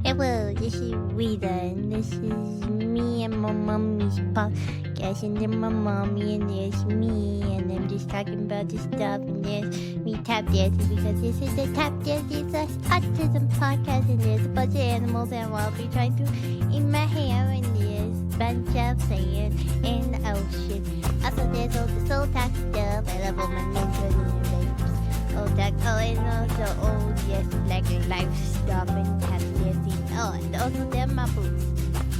Hello, this is Rita, and this is me and my mommy's podcast, and then my mommy, and there's me, and I'm just talking about this stuff, and there's me tap dancing, because this is the Tap Dancing Slash Autism podcast, and there's a bunch of animals, and I'll be trying to in my hair, and there's a bunch of sand in the ocean. Also, there's all the soul talk stuff, I love all my names, and also, yes, like life stuff and tap dancing. Oh, and also there are my boots.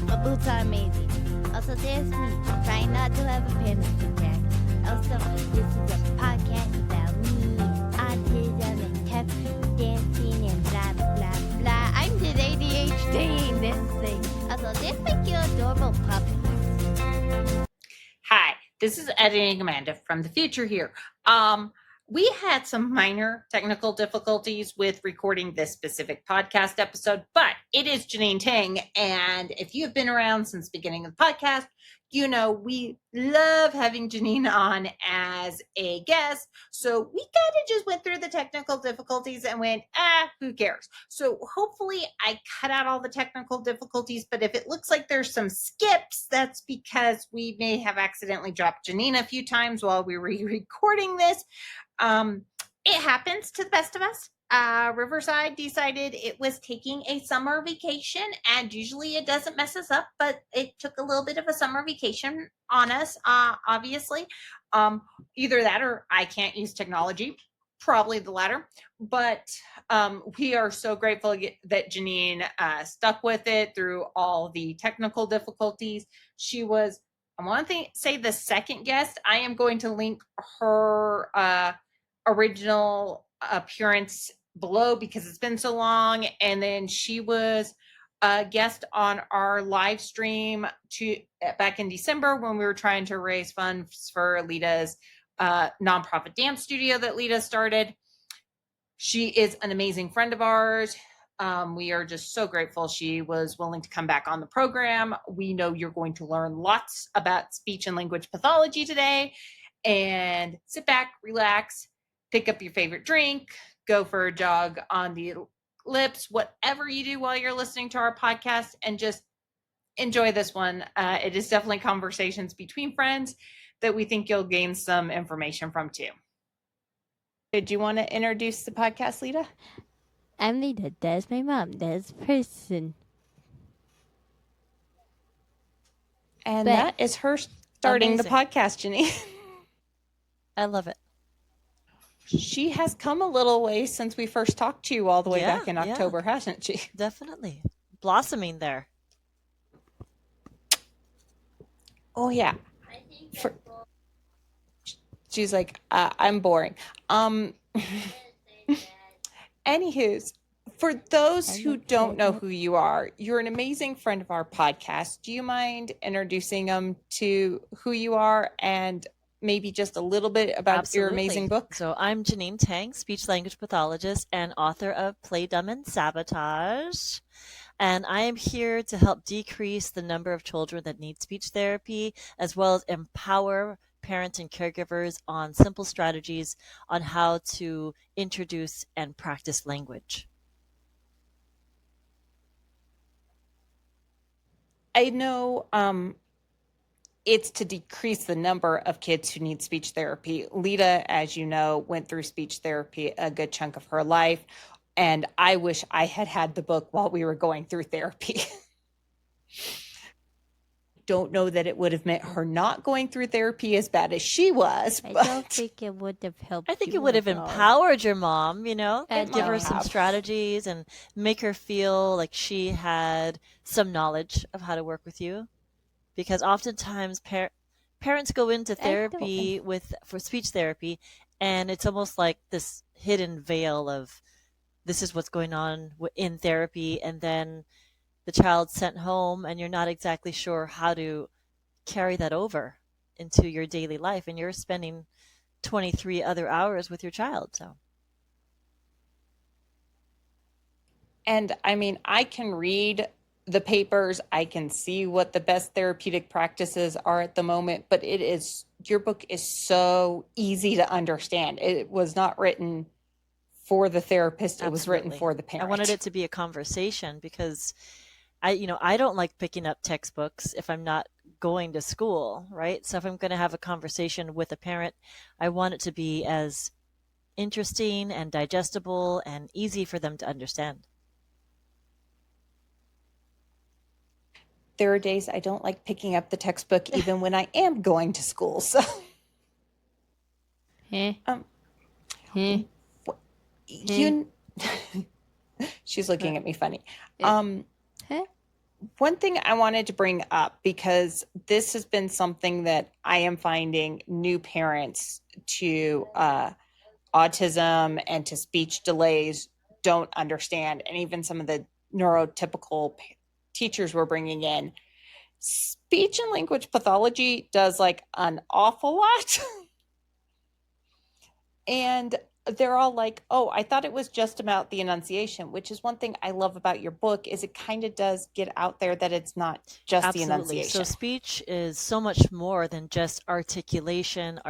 My boots are amazing. Also, there's me, trying not to have a panic attack. Also, this is a podcast about me, autism, and tap dancing, and blah, blah, blah. I'm just ADHD in this thing. Also, there's my cute adorable puppies. Hi, this is editing Amanda from the future here. We had some minor technical difficulties with recording this specific podcast episode, but it is Jeaneen Tang. And if you've been around since the beginning of the podcast, you know we love having Jeaneen on as a guest. So we kind of just went through the technical difficulties and went, who cares? So hopefully I cut out all the technical difficulties, but if it looks like there's some skips, that's because we may have accidentally dropped Jeaneen a few times while we were recording this. It happens to the best of us. Riverside decided it was taking a summer vacation, and usually it doesn't mess us up, but it took a little bit of a summer vacation on us, obviously. Either that or I can't use technology, probably the latter. But we are so grateful that Jeaneen stuck with it through all the technical difficulties. She was, I want to say, the second guest. I am going to link her original appearance below because it's been so long. And then she was a guest on our live stream back in December when we were trying to raise funds for Lita's nonprofit dance studio that Lita started. She is an amazing friend of ours. We are just so grateful she was willing to come back on the program. We know you're going to learn lots about speech and language pathology today. And sit back, relax, pick up your favorite drink, go for a jog on the lips, whatever you do while you're listening to our podcast, and just enjoy this one. It is definitely conversations between friends that we think you'll gain some information from too. Did you want to introduce the podcast, Lita? I'm Lita, that's my mom, that's person. And that is her starting the podcast, Jeaneen. I love it. She has come a little way since we first talked to you all the way back in October, hasn't she? Definitely. Blossoming there. Oh, yeah. She's like, I'm boring. Anywho, for those who don't know who you are, you're an amazing friend of our podcast. Do you mind introducing them to who you are and maybe just a little bit about your amazing book? So I'm Jeaneen Tang, speech language pathologist and author of Play Dumb and Sabotage. And I am here to help decrease the number of children that need speech therapy, as well as empower parents and caregivers on simple strategies on how to introduce and practice language. I know it's to decrease the number of kids who need speech therapy. Lita, as you know, went through speech therapy a good chunk of her life, and I wish I had the book while we were going through therapy. Don't know that it would have meant her not going through therapy as bad as she was. I don't think it would have helped. I think it would have empowered your mom, you know, And give her some strategies and make her feel like she had some knowledge of how to work with you. Because oftentimes parents go into therapy for speech therapy, and it's almost like this hidden veil of this is what's going on in therapy, and then the child's sent home and you're not exactly sure how to carry that over into your daily life, and you're spending 23 other hours with your child. So, and I mean, I can read the papers, I can see what the best therapeutic practices are at the moment, but your book is so easy to understand. It was not written for the therapist. It was written Absolutely. for the I parent. wanted it to be a conversation because I don't like picking up textbooks if I'm not going to school, right? So if I'm going to have a conversation with a parent, I want it to be as interesting and digestible and easy for them to understand. There are days I don't like picking up the textbook even when I am going to school. So Heh. um Heh. you she's looking at me funny. Heh. One thing I wanted to bring up, because this has been something that I am finding new parents to autism and to speech delays don't understand, and even some of the neurotypical teachers we're bringing in. Speech and language pathology does like an awful lot. And they're all like, oh, I thought it was just about the enunciation, which is one thing I love about your book, is it kind of does get out there that it's not just the Absolutely. So enunciation. speech is so much more than just articulation,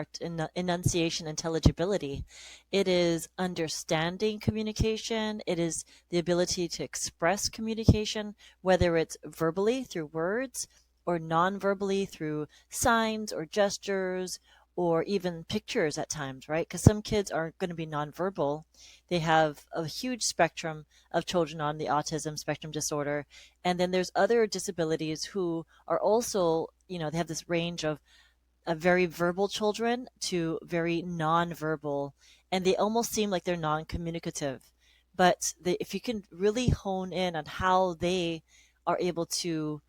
enunciation, intelligibility. It is understanding communication. It is the ability to express communication, whether it's verbally through words or non-verbally through signs or gestures or even pictures at times, right? Because some kids aren't going to be nonverbal. They have a huge spectrum of children on the autism spectrum disorder. And then there's other disabilities who are also, they have this range of very verbal children to very non-verbal, and they almost seem like they're non-communicative. But if you can really hone in on how they are able to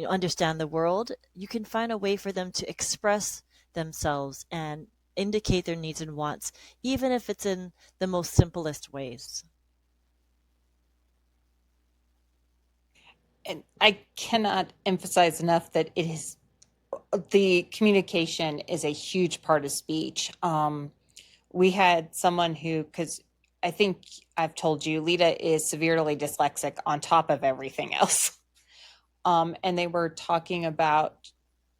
understand the world, you can find a way for them to express themselves and indicate their needs and wants, even if it's in the most simplest ways. And I cannot emphasize enough that the communication is a huge part of speech. We had someone who, because I think I've told you, Lita is severely dyslexic on top of everything else. And they were talking about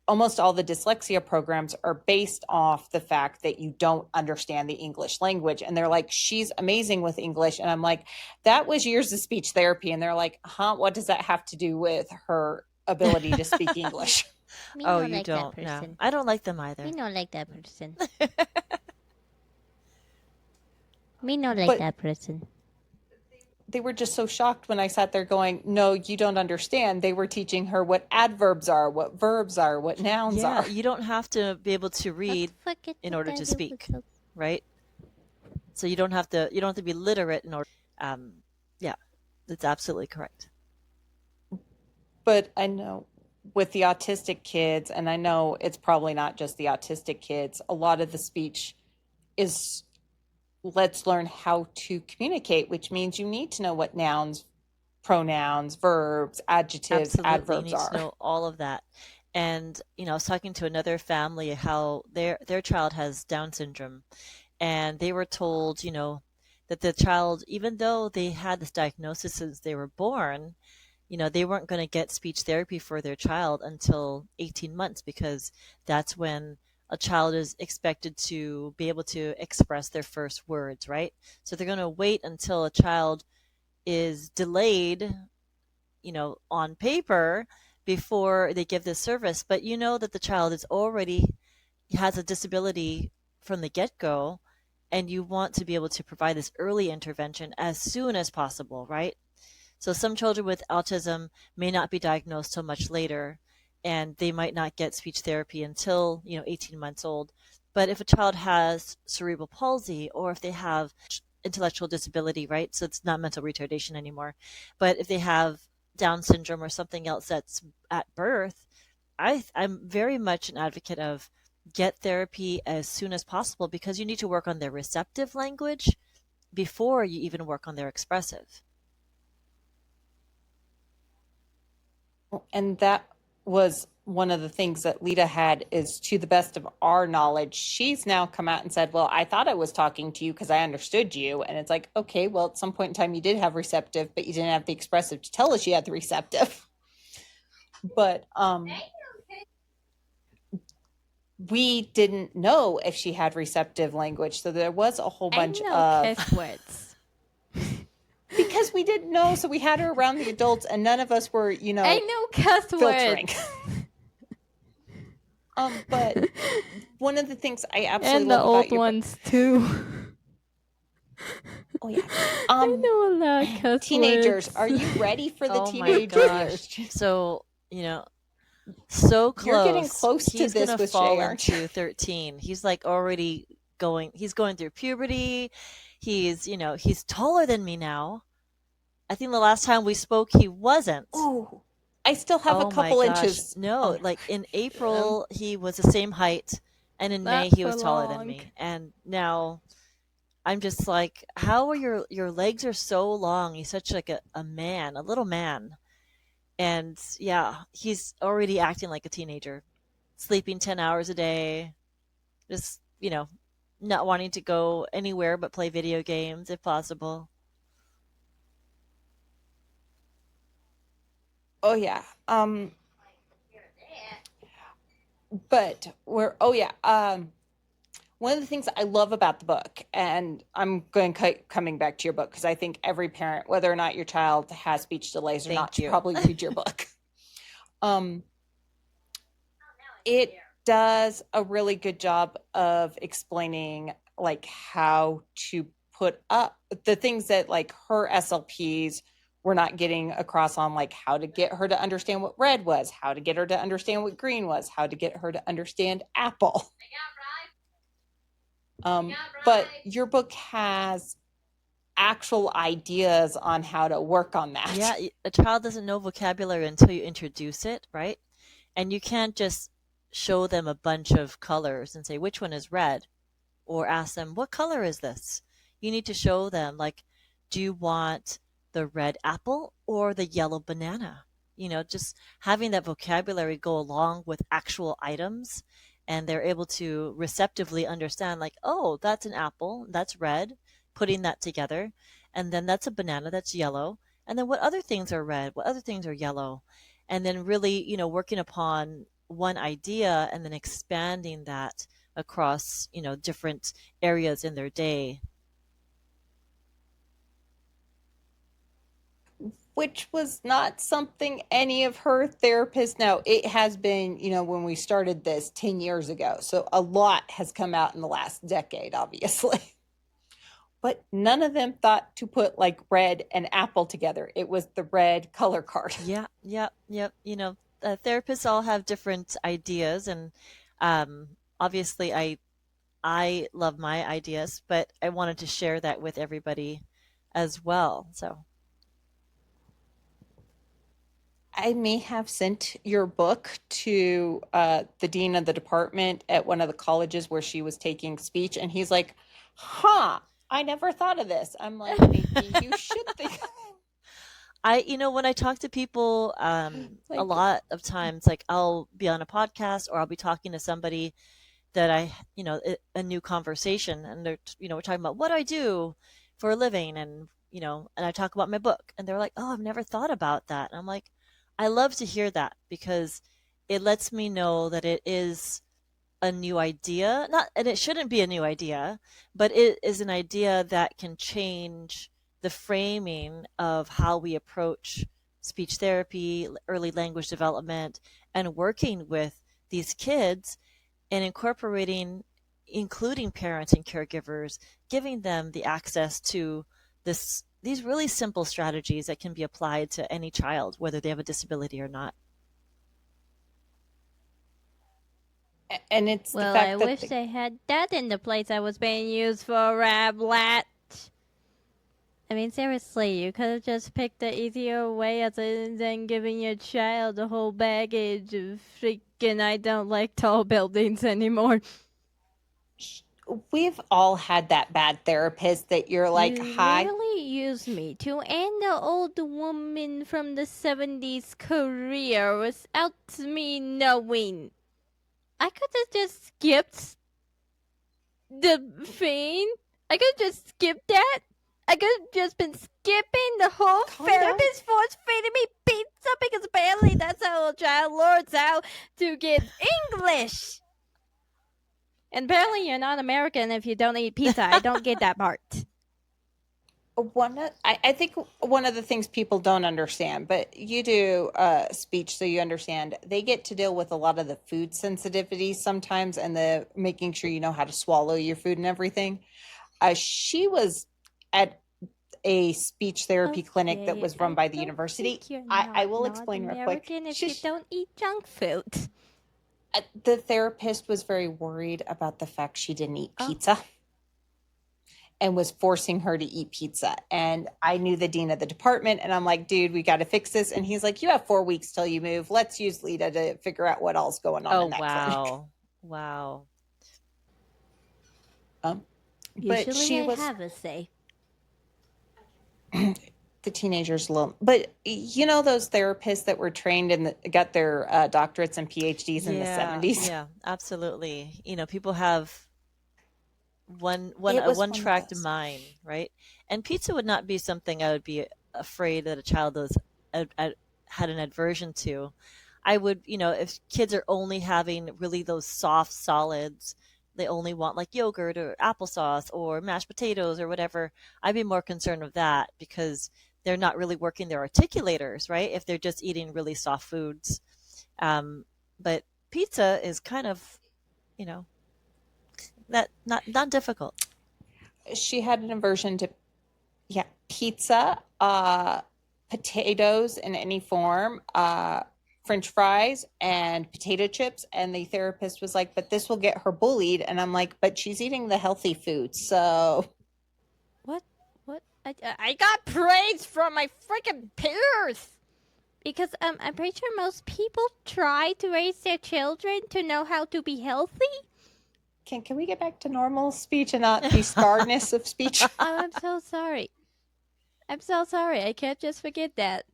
almost all the dyslexia programs are based off the fact that you don't understand the English language. And they're like, she's amazing with English. And I'm like, that was years of speech therapy. And they're like, huh, what does that have to do with her ability to speak English? Me Oh, not you like don't? that No, person. I don't like them either. Me not like that person. Me not like But that person. they were just so shocked when I sat there going, no, you don't understand. They were teaching her what adverbs are, what verbs are, what nouns Yeah, are. you don't have to be able to read in order to speak, right? So you don't have to be literate in order. Yeah, that's absolutely correct. But I know with the autistic kids, and I know it's probably not just the autistic kids, a lot of the speech is let's learn how to communicate, which means you need to know what nouns, pronouns, verbs, adjectives, Absolutely, you adverbs need to are. know all of that. And I was talking to another family how their child has Down syndrome, and they were told, that the child, even though they had this diagnosis since they were born, they weren't going to get speech therapy for their child until 18 months because that's when a child is expected to be able to express their first words, right? So they're going to wait until a child is delayed, on paper before they give this service. But you know that the child is already has a disability from the get-go, and you want to be able to provide this early intervention as soon as possible, right? So some children with autism may not be diagnosed till much later, and they might not get speech therapy until 18 months old. But if a child has cerebral palsy, or if they have intellectual disability, right? So it's not mental retardation anymore. But if they have Down syndrome or something else that's at birth, I'm very much an advocate of get therapy as soon as possible because you need to work on their receptive language before you even work on their expressive. And that was one of the things that Lita had, is to the best of our knowledge, she's now come out and said, well, I thought I was talking to you because I understood you. And it's like, okay, well, at some point in time you did have receptive, but you didn't have the expressive to tell us you had the receptive. But we didn't know if she had receptive language. So there was a whole bunch I know of cuss words. because we didn't know, so we had her around the adults, and none of us were, I know cuss filtering. words. But one of the things I absolutely And the love old about your ones too. oh yeah, I know a lot of cuss teenagers, words. are you ready for the Oh my teenager gosh. years? So, so close. You're getting close to He's this gonna with fall Shay, aren't you? into 13. He's like already he's going through puberty. He's taller than me now. I think the last time we spoke he wasn't. Oh, I still have a Oh my couple gosh. inches. No, Oh, like in April he was the same height, and in May Not he was for taller than long. me. And now I'm just like, how are your legs are so long? He's such like a man, a little man. And yeah, he's already acting like a teenager, sleeping 10 hours a day, just, not wanting to go anywhere but play video games if possible. oh yeah. But we're oh yeah. One of the things I love about the book, and I'm going coming back to your book because I think every parent, whether or not your child has speech delays or Thank not, should you. probably read your book. It does a really good job of explaining like how to put up the things that like her SLPs were not getting across on, like how to get her to understand what red was, how to get her to understand what green was, how to get her to understand apple. But your book has actual ideas on how to work on that. Yeah, a child doesn't know vocabulary until you introduce it, right? And you can't just show them a bunch of colors and say, which one is red? Or ask them, what color is this? You need to show them, like, do you want the red apple or the yellow banana? Just having that vocabulary go along with actual items, and they're able to receptively understand, like, oh, that's an apple, that's red, putting that together, and then that's a banana, that's yellow, and then what other things are red, what other things are yellow, and then really, working upon one idea and then expanding that across, different areas in their day. Which was not something any of her therapists. Now, it has been, when we started this 10 years ago. So a lot has come out in the last decade, obviously. But none of them thought to put like red and apple together. It was the red color card. Yeah, yep, yep. Therapists all have different ideas, and obviously, I love my ideas, but I wanted to share that with everybody as well. So I may have sent your book to the dean of the department at one of the colleges where she was taking speech, and he's like, huh, I never thought of this. I'm like, maybe you should think. when I talk to people, a Like, lot of times, like I'll be on a podcast or I'll be talking to somebody that a new conversation, and they're, we're talking about what I do for a living, and I talk about my book, and they're like, oh, I've never thought about that. And I'm like, I love to hear that because it lets me know that it is a new idea, not, and it shouldn't be a new idea, but it is an idea that can change the framing of how we approach speech therapy, early language development, and working with these kids and including parents and caregivers, giving them the access to these really simple strategies that can be applied to any child, whether they have a disability or not. and it's the Well, fact I that wish they had that in the place I was being used for, Rablat. I mean, seriously, you could have just picked the easier way other than giving your child a whole baggage of freaking I don't like tall buildings anymore. we've all had that bad therapist that you're like, You hi. really used me to end the old woman from the 70s career without me knowing. I could have just skipped the thing. I could have just skipped that. I could have just been skipping the whole Calm down. therapist force feeding me pizza because apparently that's how a child learns how to get English. And apparently you're not American if you don't eat pizza. I don't get that part. I think one of the things people don't understand, but you do speech, so you understand. They get to deal with a lot of the food sensitivities sometimes, and the making sure you know how to swallow your food and everything. She was at a speech therapy clinic that was run by the university. I will explain real quick. American if you don't eat junk food. The therapist was very worried about the fact she didn't eat pizza and was forcing her to eat pizza. And I knew the dean of the department, and I'm like, dude, we got to fix this. And he's like, you have 4 weeks till you move. Let's use Lita to figure out what all's going on in that clinic. Wow. But Usually she I was have a say. the teenagers alone. But you know those therapists that were trained and got their doctorates and PhDs in the 70s? Yeah, absolutely. You know, people have one It was one one of tracked those. mind, right? And pizza would not be something I would be afraid that a child had an aversion to. I would, you know, if kids are only having really those soft solids, they only want like yogurt or applesauce or mashed potatoes or whatever, I'd be more concerned with that because they're not really working their articulators, right? If they're just eating really soft foods. But pizza is kind of, you know, that not difficult. She had an aversion to pizza, potatoes in any form, French fries, and potato chips. And the therapist was like, "But this will get her bullied." And I'm like, "But she's eating the healthy food, so." What? I got praise from my freaking peers. Because I'm pretty sure most people try to raise their children to know how to be healthy. Can we get back to normal speech and not the scarredness of speech? Oh, I'm so sorry. I'm so sorry. I can't just forget that.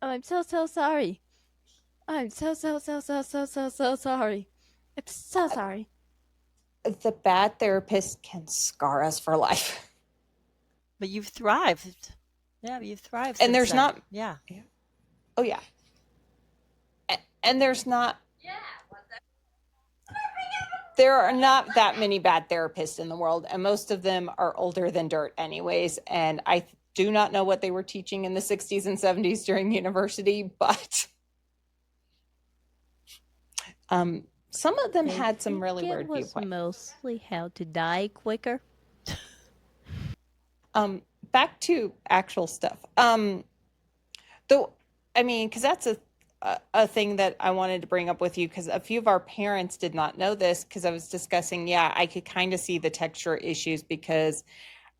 Oh, I'm so sorry. I'm so sorry. I'm so sorry. The bad therapist can scar us for life. But you've thrived. Yeah, you've thrived. And there's then. not. Yeah. Oh yeah. And there's not. There are not that many bad therapists in the world, and most of them are older than dirt, anyways. And I do not know what they were teaching in the 60s and 70s during university, but some of them had some really weird viewpoints. It was mostly how to die quicker. Back to actual stuff. Though, I mean, because that's a thing that I wanted to bring up with you, because a few of our parents did not know this, because I was discussing, I could kind of see the texture issues because,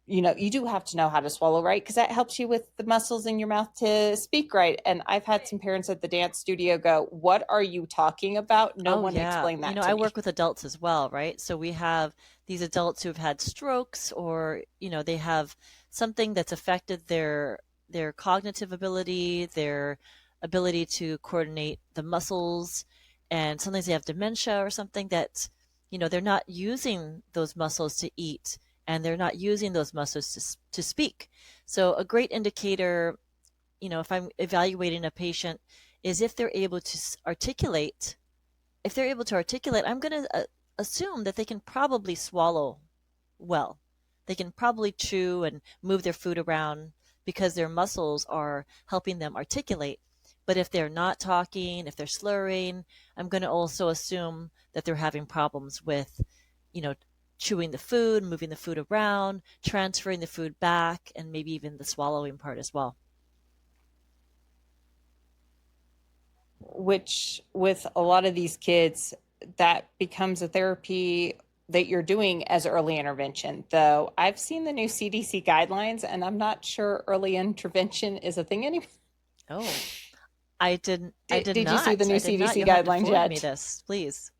you know, you do have to know how to swallow right, because that helps you with the muscles in your mouth to speak right. And I've had some parents at the dance studio go, "What are you talking about? No one explained that You know, to I me." work with adults as well, right? So we have these adults who've had strokes or, you know, they have something that's affected their cognitive ability, their ability to coordinate the muscles, and sometimes they have dementia or something that, you know, they're not using those muscles to eat and they're not using those muscles to speak. So a great indicator, you know, if I'm evaluating a patient is if they're able to articulate. If they're able to articulate, I'm going to assume that they can probably swallow well. They can probably chew and move their food around because their muscles are helping them articulate. But if they're not talking, if they're slurring, I'm going to also assume that they're having problems with, you know, chewing the food, moving the food around, transferring the food back, and maybe even the swallowing part as well. Which, with a lot of these kids, that becomes a therapy that you're doing as early intervention. Though I've seen the new CDC guidelines, and I'm not sure early intervention is a thing anymore. Oh, I didn't. I did Did not. you see the new I did not. CDC You'll have to guidelines forward yet? me this, please.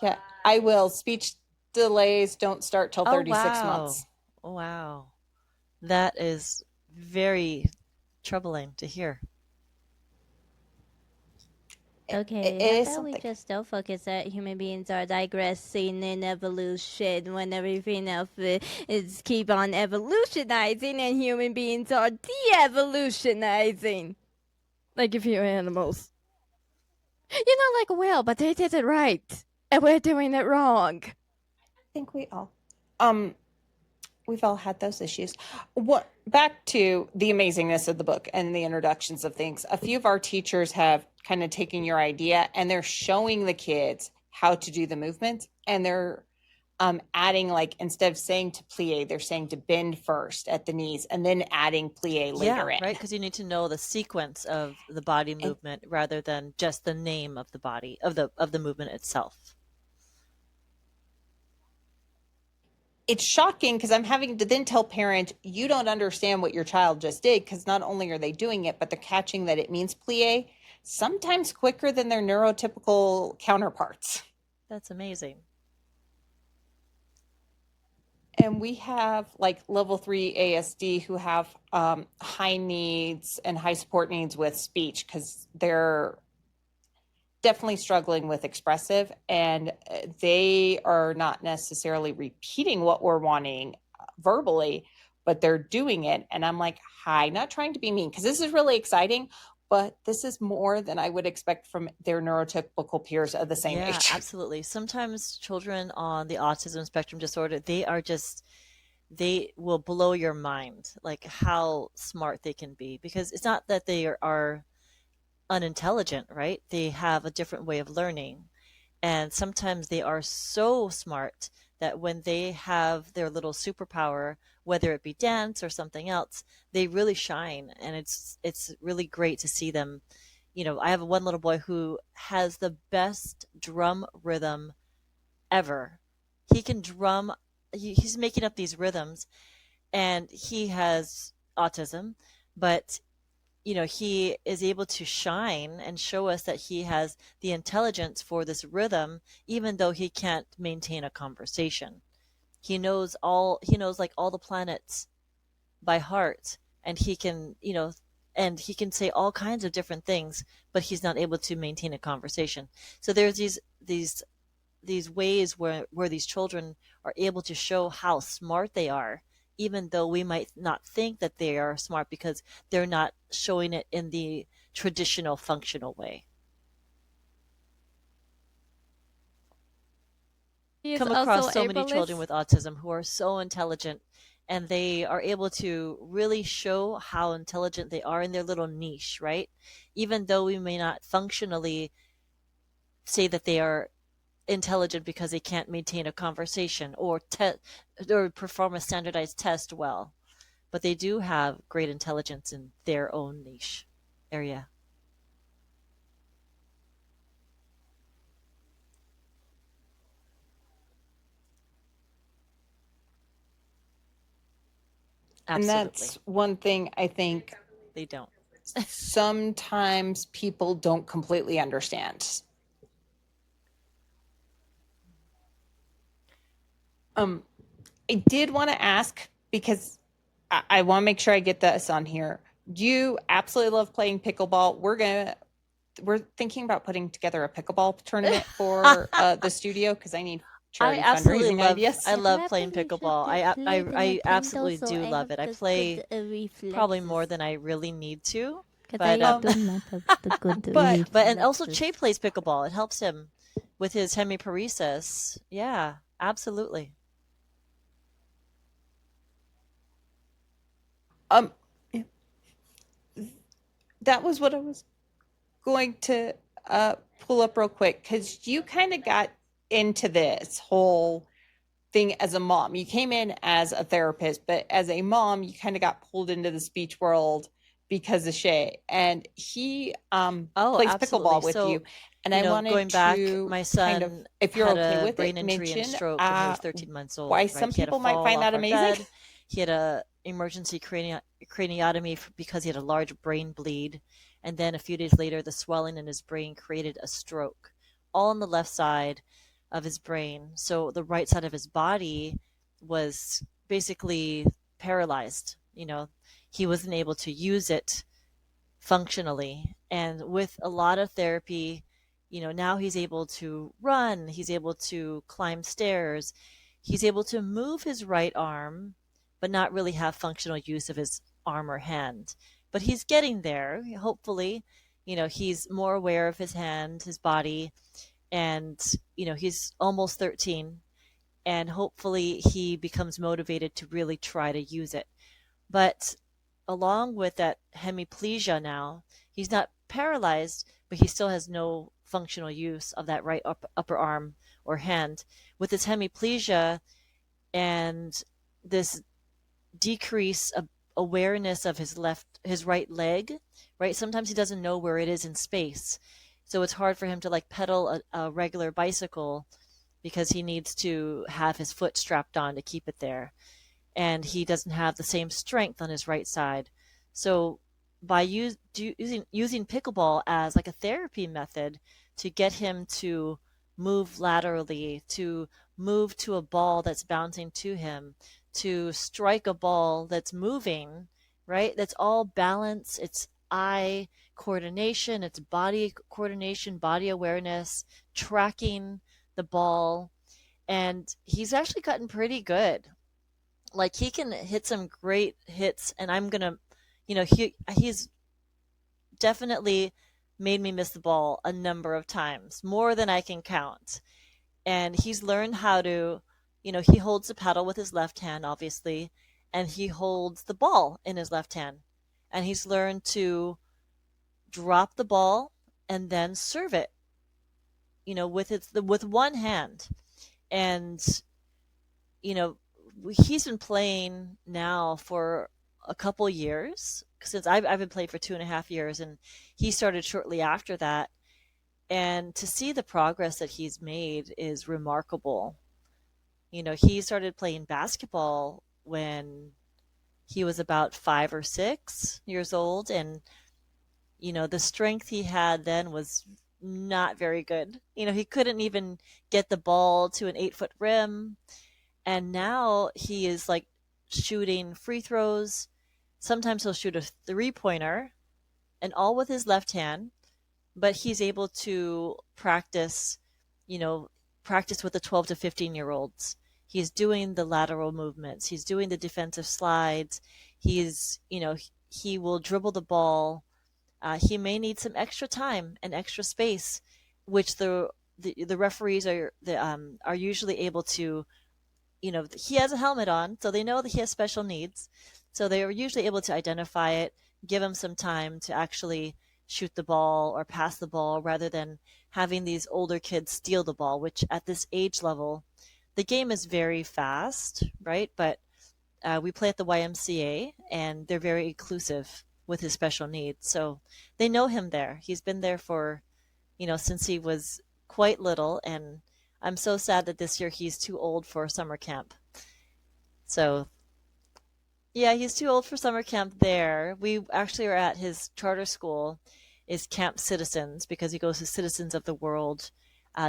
Yeah, I will. Speech delays don't start till 36 wow. months. Oh, wow. That is very troubling to hear. Okay, how about we just don't focus that human beings are digressing in evolution when everything else is keep on evolutionizing and human beings are de-evolutionizing. Like if you're animals. You know, like a whale, but they did it right. and we're doing it wrong. I think um we've all had those issues. What back to the amazingness of the book and the introductions of things. A few of our teachers have kind of taken your idea and they're showing the kids how to do the movements, and they're adding, like, instead of saying to plie, they're saying to bend first at the knees and then adding plie later in. Right, because you need to know the sequence of the body And movement rather than just the name of the body of the movement itself. it's shocking because I'm having to then tell parents, you don't understand what your child just did, because not only are they doing it, but they're catching that it means plie sometimes quicker than their neurotypical counterparts. That's amazing. And we have like level 3 ASD who have high needs and high support needs with speech, because they're definitely struggling with expressive, and they are not necessarily repeating what we're wanting verbally, but they're doing it. And I'm like, hi, not trying to be mean, because this is really exciting, but this is more than I would expect from their neurotypical peers of the same Yeah, age. absolutely. Sometimes children on the autism spectrum disorder, they will blow your mind, like how smart they can be, because it's not that they are unintelligent, right? They have a different way of learning. And sometimes they are so smart that when they have their little superpower, whether it be dance or something else, they really shine. And it's really great to see them. I have one little boy who has the best drum rhythm ever. He can drum, he's making up these rhythms, and he has autism, but he is able to shine and show us that he has the intelligence for this rhythm, even though he can't maintain a conversation. He knows like all the planets by heart, and he can say all kinds of different things, but he's not able to maintain a conversation. So there's these ways where these children are able to show how smart they are, even though we might not think that they are smart because they're not showing it in the traditional functional way. He is Come also across so many children ableist. with autism who are so intelligent, and they are able to really show how intelligent they are in their little niche, right? Even though we may not functionally say that they are intelligent because they can't maintain a conversation or perform a standardized test well, but they do have great intelligence in their own niche area. And Absolutely. that's one thing I think They don't. sometimes people don't completely understand. Um, I did want to ask, because I want to make sure I get this on here. You absolutely love playing pickleball. We're thinking about putting together a pickleball tournament for the studio, because I need I charity absolutely fundraising love ideas. I I've love never playing used pickleball. it I played in Nintendo, absolutely so do I love have it. I the play good probably more reflexes. than I really need to, Because but I Um, do not have the good but and also Che reflexes. plays pickleball. It helps him with his hemiparesis. Yeah, absolutely. um, that was what I was going to pull up real quick, because you kind of got into this whole thing as a mom. You came in as a therapist, but as a mom, you kind of got pulled into the speech world because of Shay, and he Oh, plays absolutely. pickleball with So, you. And I wanted going back, to my kind of, son if you're had okay a with brain it, injury and mention stroke when he was 13 months why old, right? some He had a people might fall find off that our amazing. bed. He had a emergency craniotomy because he had a large brain bleed. And then a few days later, the swelling in his brain created a stroke, all on the left side of his brain. So the right side of his body was basically paralyzed. He wasn't able to use it functionally. And with a lot of therapy, now he's able to run, he's able to climb stairs, he's able to move his right arm, but not really have functional use of his arm or hand. But he's getting there, hopefully. He's more aware of his hand, his body, and he's almost 13, and hopefully he becomes motivated to really try to use it. But along with that hemiplegia now, he's not paralyzed, but he still has no functional use of that right upper arm or hand. With his hemiplegia and this decrease of awareness of his right leg, right? Sometimes he doesn't know where it is in space. So it's hard for him to like pedal a regular bicycle because he needs to have his foot strapped on to keep it there. And he doesn't have the same strength on his right side. So by using pickleball as like a therapy method to get him to move laterally, to move to a ball that's bouncing to him, to strike a ball that's moving, right? That's all balance. It's eye coordination, it's body coordination, body awareness, tracking the ball. And he's actually gotten pretty good. Like he can hit some great hits, and I'm gonna, he's definitely made me miss the ball a number of times, more than I can count. And he's learned how to, he holds the paddle with his left hand, obviously, and he holds the ball in his left hand. And he's learned to drop the ball and then serve it, with one hand. And, he's been playing now for a couple years, since I've been playing for 2.5 years, and he started shortly after that. And to see the progress that he's made is remarkable. He started playing basketball when he was about 5 or 6 years old, and the strength he had then was not very good. He couldn't even get the ball to an 8-foot rim. And now he is like shooting free throws. Sometimes he'll shoot a 3-pointer, and all with his left hand. But he's able to practice with the 12 to 15-year-olds. He's doing the lateral movements. He's doing the defensive slides. He will dribble the ball. He may need some extra time and extra space, which the referees are usually able to. He has a helmet on, so they know that he has special needs. So they are usually able to identify it, give him some time to actually shoot the ball or pass the ball, rather than having these older kids steal the ball, which at this age level, the game is very fast, right? But we play at the YMCA, and they're very inclusive with his special needs. So they know him there. He's been there for, since he was quite little, and I'm so sad that this year he's too old for summer camp. So yeah, he's too old for summer camp there. We actually are at his charter school, is Camp Citizens, because he goes to Citizens of the World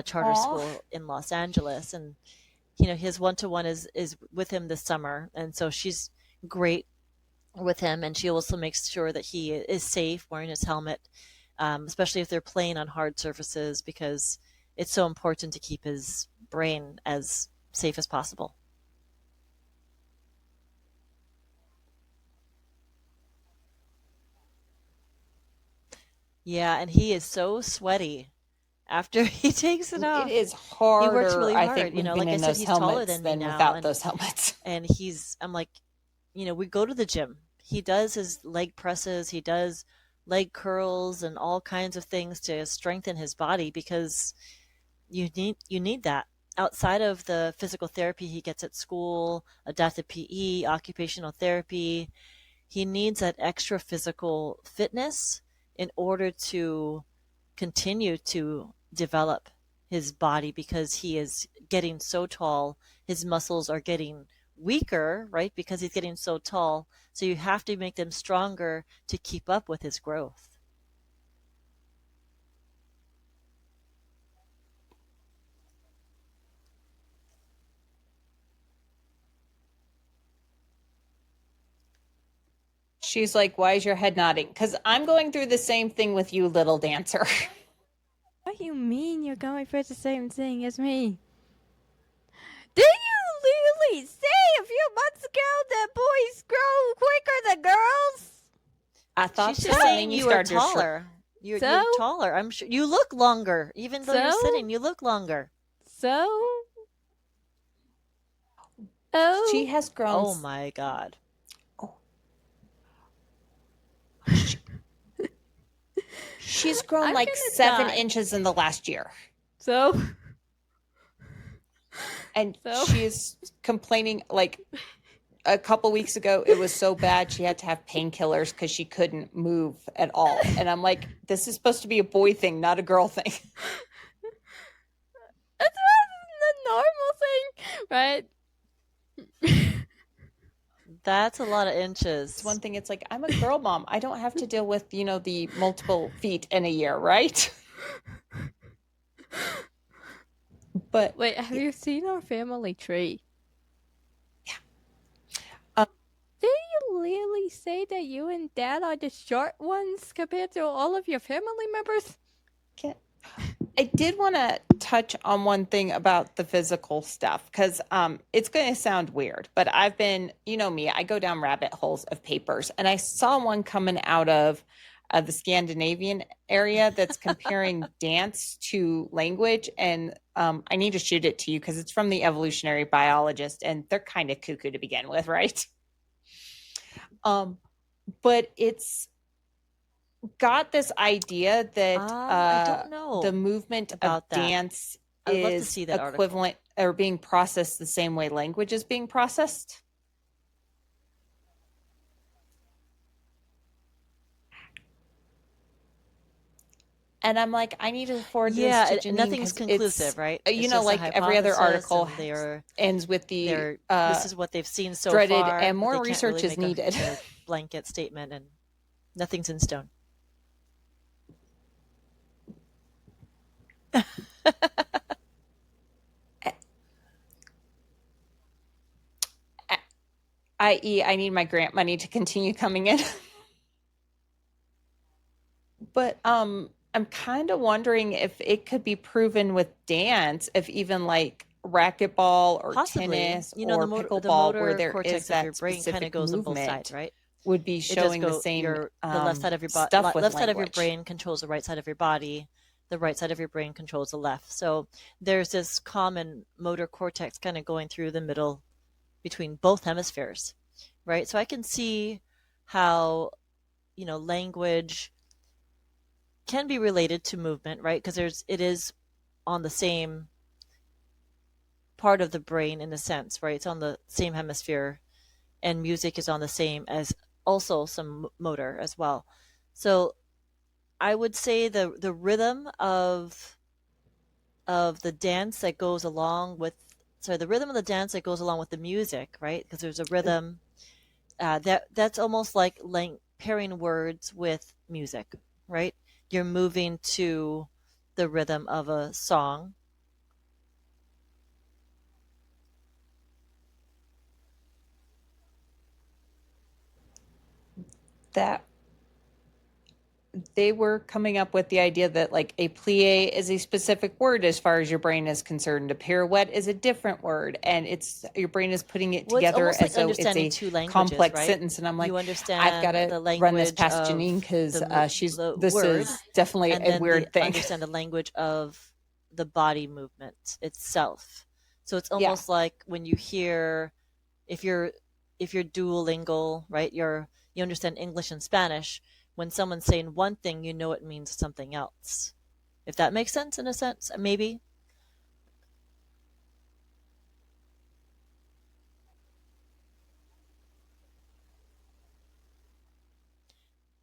charter Aw. school in Los Angeles. And, his one-to-one is with him this summer. And so she's great with him. And she also makes sure that he is safe wearing his helmet, especially if they're playing on hard surfaces, because it's so important to keep his brain as safe as possible. Yeah, and he is so sweaty after he takes it off. It is He works harder, really I hard. think, with Like being I in said, those he's taller helmets than me than now, without those helmets. and I'm like, we go to the gym. He does his leg presses, he does leg curls and all kinds of things to strengthen his body, because you need that. Outside of the physical therapy he gets at school, adaptive PE, occupational therapy, he needs that extra physical fitness in order to continue to develop his body, because he is getting so tall. His muscles are getting weaker, right? Because he's getting so tall. So you have to make them stronger to keep up with his growth. She's like, why is your head nodding? Because I'm going through the same thing with you, little dancer. What do you mean you're going for the same thing as me? Did you literally say a few months ago that boys grow quicker than girls? I thought She's so, just and saying then you you were started to shrug. taller. You're So? taller. I'm sure you look longer, even though you're So? sitting. You look longer. So? She Oh? has grown. Oh my God. Oh, she's grown I'm like gonna 7 inches in the last year. So? And So? she is complaining like a couple weeks ago, it was so bad she had to have painkillers because she couldn't move at all. And I'm like, this is supposed to be a boy thing, not a girl thing. That's the normal thing, right? That's a lot of inches. It's one thing. It's like, I'm a girl mom. I don't have to deal with, the multiple feet in a year, right? But Wait, have you seen our family tree? Yeah. Did you really say that you and Dad are the short ones compared to all of your family members? I did want to touch on one thing about the physical stuff because it's going to sound weird, but I've been, me, I go down rabbit holes of papers, and I saw one coming out of the Scandinavian area that's comparing dance to language, and I need to shoot it to you because it's from the evolutionary biologist, and they're kind of cuckoo to begin with, right? But it's got this idea that I don't know the movement about of that. dance I'd love to is see that equivalent or being processed the same way language is being processed. And I'm like, I need to forward this to Jeaneen nothing's 'cause conclusive, it's, right? It's just a like every other hypothesis, article and ends with the this is what they've seen so dreaded far, and but more they can't research really is make needed. a blanket statement, and nothing's in stone. i.e., I need my grant money to continue coming in. But I'm kind of wondering if it could be proven with dance, if even like racquetball or Possibly, tennis the or motor, pickleball, where there cortex is of your that brain kind of specific goes on both sides, movement, right? would be It does showing the go same the left side of your stuff with left side of your language. brain controls the right side of your body. The right side of your brain controls the left. So there's this common motor cortex kind of going through the middle between both hemispheres, right? So I can see how, language can be related to movement, right? Because it is on the same part of the brain in a sense, right? It's on the same hemisphere, and music is on the same as also some motor as well. So I would say the rhythm of the dance that goes along with the rhythm of the dance that goes along with the music, right? Because there's a rhythm that's almost like pairing words with music, right? You're moving to the rhythm of a song. That they were coming up with the idea that like a plie is a specific word as far as your brain is concerned. A pirouette is a different word, and it's your brain is putting it Well, it's together almost as like though it's understanding a two languages, complex right? sentence. And I'm like, You I've got understand to the run this language past of Jeaneen because the this word, is definitely and a then weird thing. understand the language of the body movement itself. So it's Yeah. almost like when you hear, if you're duolingual, right? You understand English and Spanish. When someone's saying one thing, you know it means something else. If that makes sense, in a sense, maybe.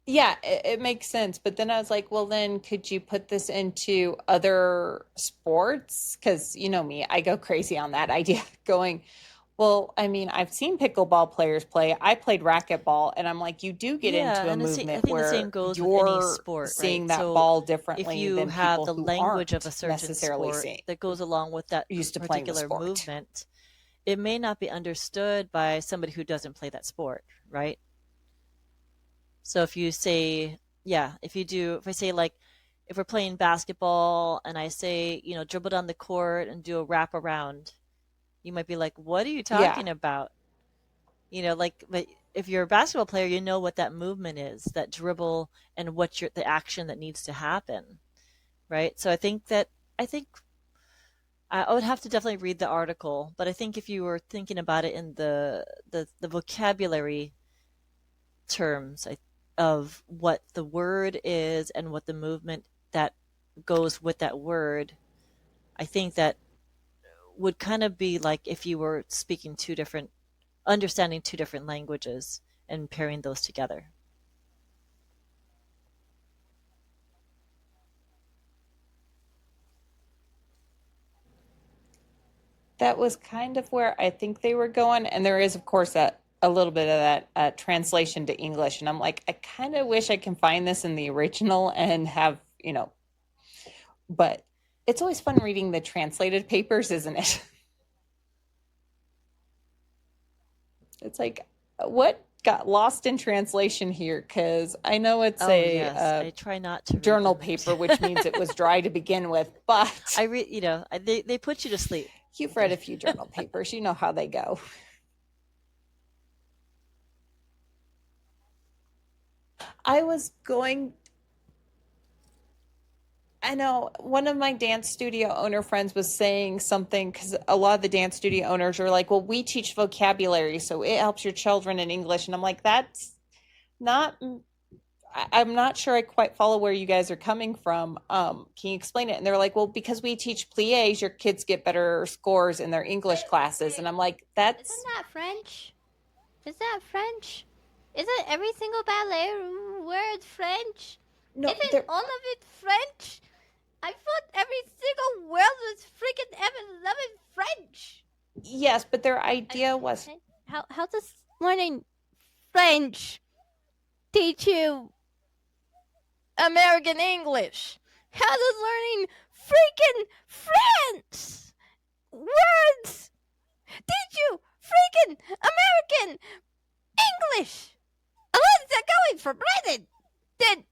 Yeah, it makes sense. But then I was like, well, then could you put this into other sports? Because you know me, I go crazy on that idea. Going, well, I mean, I've seen pickleball players play. I played racquetball, and I'm like, you do get Yeah, into a and I movement think the same where goes with any you're sport, seeing right? that So ball if differently you than have people the who language of a aren't certain necessarily sport seeing that goes along with that used to playing the particular sport. movement, it may not be understood by somebody who doesn't play that sport, right? So if you say, yeah, if I say like, if we're playing basketball and I say, dribble down the court and do a wrap around, you might be like, what are you Yeah. talking about? Like, but if you're a basketball player, you know what that movement is, that dribble, and what the action that needs to happen, right? So I think I would have to definitely read the article, but I think if you were thinking about it in the vocabulary terms of what the word is and what the movement that goes with that word, I think that would kind of be like if you were understanding two different languages and pairing those together. That was kind of where I think they were going. And there is, of course, a little bit of that translation to English. And I'm like, I kind of wish I can find this in the original and have, but it's always fun reading the translated papers, isn't it? It's like, what got lost in translation here? Because I know it's Oh yes, I try not to read journal them. paper, which means it was dry to begin with, but I read, they put you to sleep. you've read a few journal papers, you know how they go. I was going I know one of my dance studio owner friends was saying something because a lot of the dance studio owners are like, well, we teach vocabulary, so it helps your children in English. And I'm like, that's not, I'm not sure I quite follow where you guys are coming from. Can you explain it? And they're like, well, because we teach pliés, your kids get better scores in their English classes. And I'm like, that's. Isn't that French? Is that French? Isn't every single ballet word French? No, Isn't all of it French? I thought every single word was freaking ever French. Yes, but their idea was. How does learning French teach you American English? How does learning freaking French words teach you freaking American English? Unless they're going for Britain, then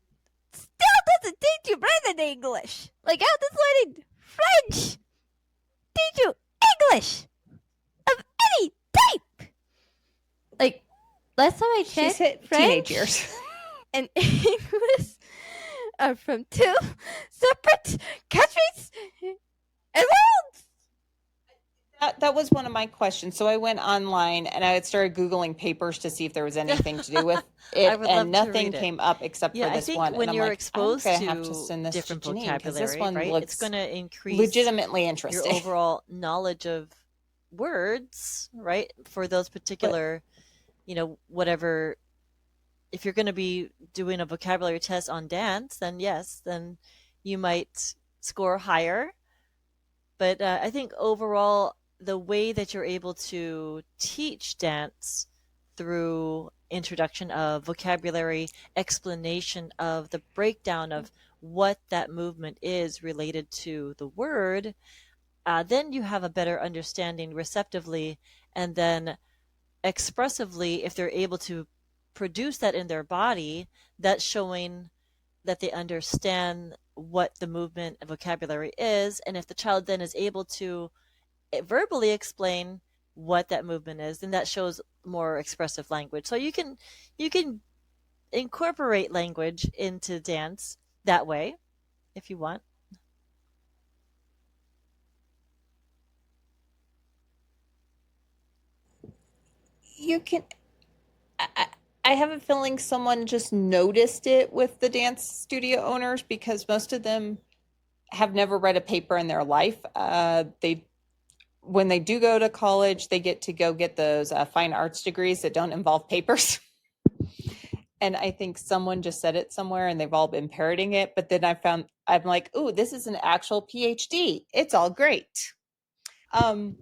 still doesn't teach you Britain English. Like, how does learning French teach you English of any type? Like, last time I checked, She's hit French teenage years. and English are from two separate countries and worlds. That was one of my questions. So I went online and I started Googling papers to see if there was anything to do with it, and nothing came up except for I this think one. when and I'm you're like, exposed I'm to gonna have to send this different to Jeaneen because this vocabulary, one right, looks it's going to increase legitimately your interesting. overall knowledge of words, right? For those particular, whatever. If you're going to be doing a vocabulary test on dance, then yes, then you might score higher. But I think overall, the way that you're able to teach dance through introduction of vocabulary, explanation of the breakdown of what that movement is related to the word, then you have a better understanding receptively, and then expressively, if they're able to produce that in their body, that's showing that they understand what the movement and vocabulary is. And if the child then is able to verbally explain what that movement is, then that shows more expressive language. So you can incorporate language into dance that way if you want. You can. I have a feeling someone just noticed it with the dance studio owners because most of them have never read a paper in their life. They when they do go to college, they get to go get those fine arts degrees that don't involve papers. And I think someone just said it somewhere and they've all been parroting it. But then I'm like, ooh, this is an actual PhD. It's all great. Um,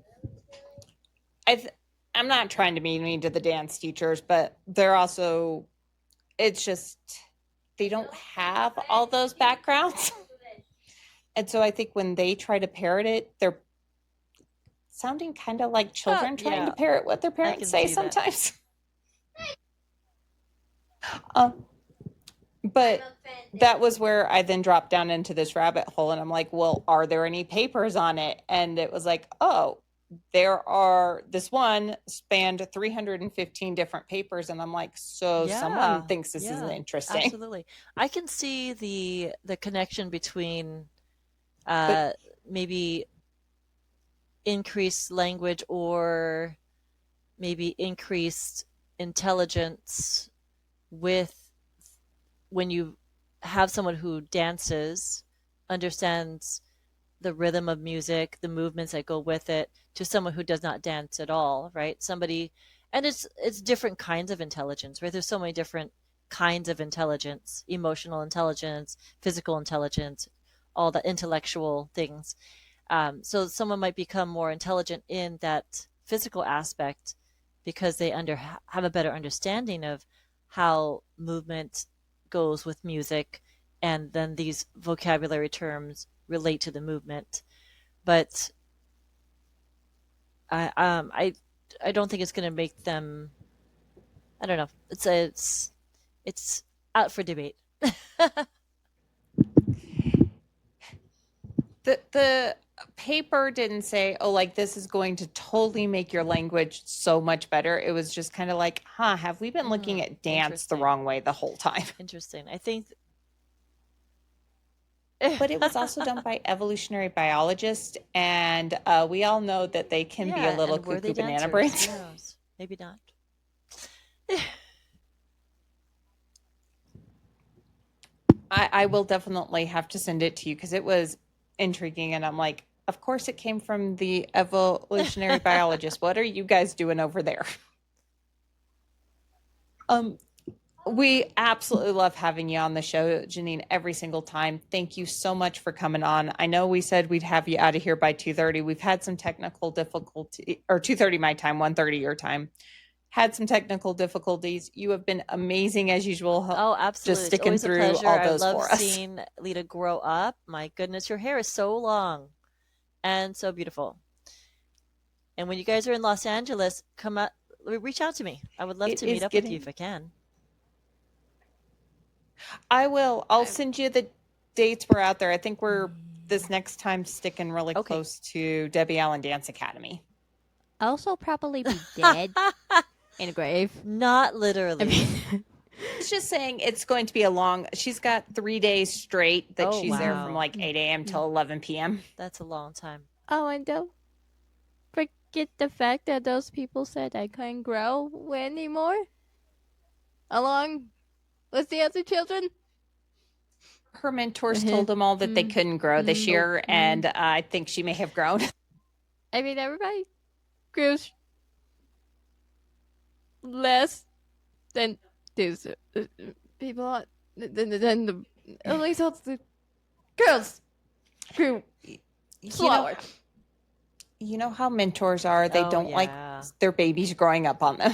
I'm not trying to be mean to the dance teachers, but they're also, it's just, they don't have all those backgrounds. And so I think when they try to parrot it, they're sounding kind of like children trying to parrot what their parents say sometimes. But that was where I then dropped down into this rabbit hole and I'm like, well, are there any papers on it? And it was like, oh, this one spanned 315 different papers, and I'm like, so someone thinks this is interesting. Absolutely. I can see the connection between But maybe increased language or maybe increased intelligence with when you have someone who dances, understands the rhythm of music, the movements that go with it, to someone who does not dance at all, right? Somebody, and it's different kinds of intelligence, right? There's so many different kinds of intelligence: emotional intelligence, physical intelligence, all the intellectual things. So someone might become more intelligent in that physical aspect because they have a better understanding of how movement goes with music, and then these vocabulary terms relate to the movement. But I don't think it's going to make them. I don't know. It's out for debate. the paper didn't say, oh, like this is going to totally make your language so much better. It was just kind of like, have we been looking at dance the wrong way the whole time? Interesting. I think. But it was also done by evolutionary biologists, and we all know that they can be a little and were they cuckoo banana dancers? brains. Who knows? Maybe not. I will definitely have to send it to you because it was intriguing, and I'm like, of course it came from the evolutionary biologist. What are you guys doing over there? We absolutely love having you on the show, Jeaneen, every single time. Thank you so much for coming on. I know we said we'd have you out of here by 2:30. We've had some technical difficulty, or 2:30 my time, 1:30 your time. Had some technical difficulties. You have been amazing as usual. Oh, absolutely. Just sticking it's always through a pleasure. all I those love for us. seeing Lita grow up. My goodness, your hair is so long and so beautiful. And when you guys are in Los Angeles, come out, reach out to me. I would love It to is meet up with you getting- if I can. I will. I'll send you the dates we're out there. I think we're this next time sticking really Okay. close to Debbie Allen Dance Academy. Also, probably be dead in a grave. Not literally. I mean, It's just saying it's going to be a long. She's got 3 days straight that Oh, she's there wow. from like 8 a.m. till 11 p.m. That's a long time. oh, and don't forget the fact that those people said I couldn't grow anymore. Along with the other children. Her mentors told them all that they couldn't grow this year, and I think she may have grown. I mean, everybody grows less than these people. Than the at least all the girls grew slower. You know how mentors are. They Oh, don't like yeah. their babies growing up on them.